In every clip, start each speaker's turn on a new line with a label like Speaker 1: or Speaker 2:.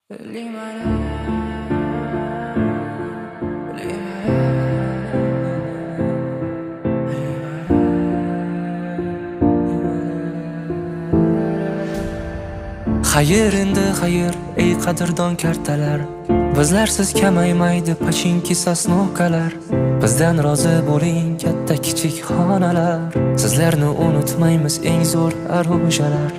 Speaker 1: Xayr endi xayr, ey qadrdon kartalar. Bizlarsiz kamaymaydi pachinki sosnovkalar. Bizdan rozi bo'ling katta kichik xonalar. Sizlarni unutmaymiz eng zo'r arojalar.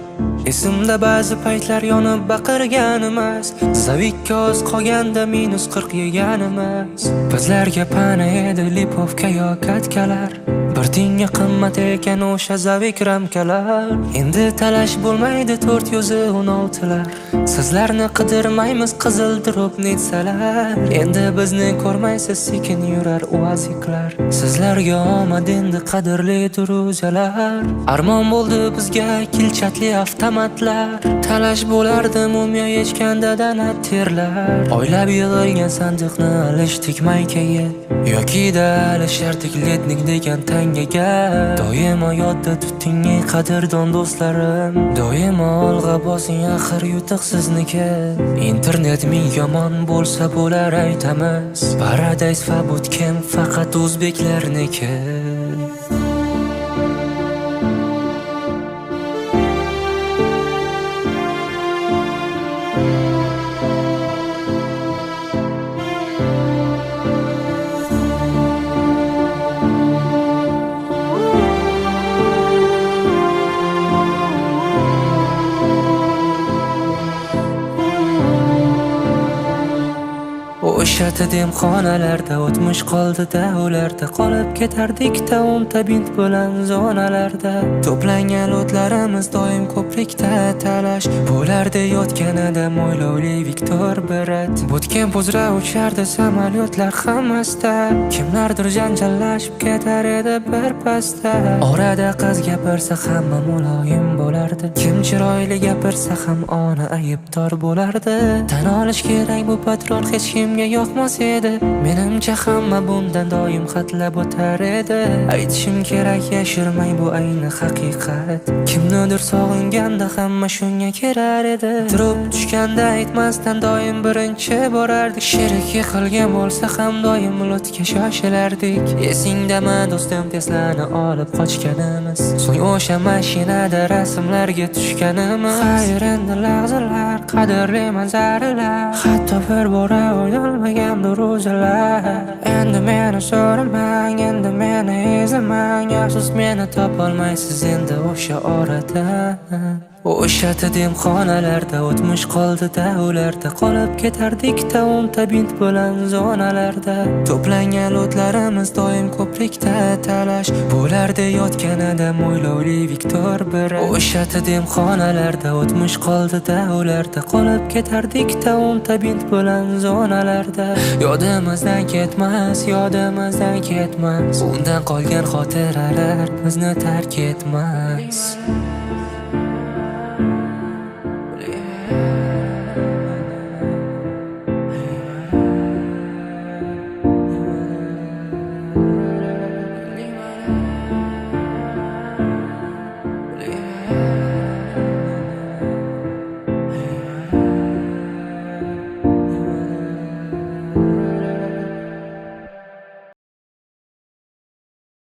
Speaker 1: Esimda ba'zi paytlar yonib baqirganimiz, zavikka oz qolganda -40 yeganimiz. Bizlarga pana edi lipovka yo katkalar. Bir tinga qimmat ekan o'sha zavik ramkalar. Endi talash bo'lmaydi 416lar. Sizlarni qidirmaymiz qizil drop netsalar. Endi bizni ko'rmaysiz sekin yurar uaziklar. Sizlarga omad endi qadrli duruzalar. Armon bo'ldi bizga kilchatli avtomatlar. Talash bo'lardi mumyo yechganda danat terlar. Oylab yig'ilgan sandiqni alishdik maykaga yoki da alishardik letnik degan tangaga. Doimo yodda tuting ey qadrdon do'stlarim. Doimo olg'a bosing axir yutuq sizniki. Internet ming yomon bo'lsa bo'lar aytamiz. Paradise va bootcamp faqat o'zbeklarniki. O'sha demxonalarda o'tmish qoldi davlarda. Qolib ketardik-da o'nta bint bilan zonalarda. To'plangan o'tlarimiz doim ko'prikda talash bo'lardi yotganida mo'ylovli Viktor Berat. Bootcamp uzra uchardi samolyotlar hammasda. Kimlardir janjallashib ketar edi bir pasda. Orada qiz gapirsa hamma muloyim bo'lardi. Kim chiroyli gapirsa ham ona aybdor bo'lardi. Tan olish kerak bu patron hech kimga yoqmas edi. Menimcha hamma bundan doim xatlab o'tar edi. Aytishim kerak yashirmay bu ayni haqiqat. Kimnidir sog'inganda hamma shunga kirar edi. Turib tushganda aytmasdan doim birinchi borardik. Sherik yiqilgan bo'lsa ham doim lutga shoshilardik. Esingdami do'stim Tesla'ni olib qochganimiz, so'ng o'sha mashinada rasmlarga tushganimiz. Xayr endi lahzalar, qadrli manzaralar, hatto bir bora olmagandir o'zalar. Endi meni so'ramang, endi meni izlamang. Afsus meni topolmaysiz endi o'sha oradan. O'sha demxonalarda o'tmish qoldi davlarda. Qolib ketardik-da o'nta bint bilan zonalarda. To'plangan o'tlarimiz doim ko'prikda talash bo'lardi yotganida mo'ylovli Viktor Berat. O'sha demxonalarda o'tmish qoldi davlarda. Qolib ketardik-da o'nta bint bilan zonalarda. Yodimizdan ketmas, yodimizdan ketmas. Undan qolgan xotiralar bizni tark etmas.